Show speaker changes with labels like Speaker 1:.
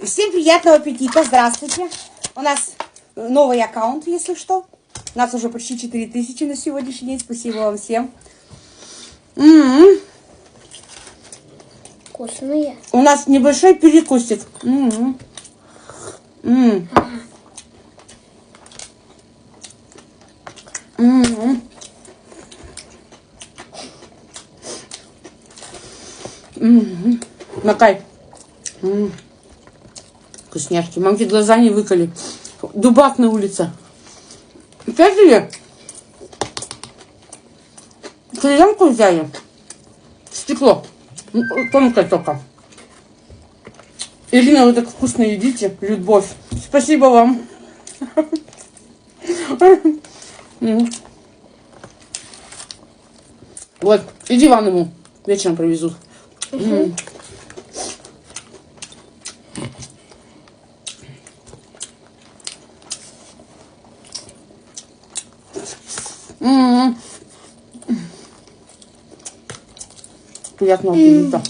Speaker 1: Всем приятного аппетита, здравствуйте. У нас новый аккаунт, если что. У нас уже почти 4000 на сегодняшний день. Спасибо вам всем.
Speaker 2: Вкусные.
Speaker 1: У нас небольшой перекусик. Макай. Вкусняшки. Мамки глаза не выколи. Дубак на улице. Видели? Клеенку взяли. Стекло. Тонкое только. Ирина, вы так вкусно едите. Любовь. Спасибо вам. Вот. И диван ему вечером привезут. Приятного аппетита.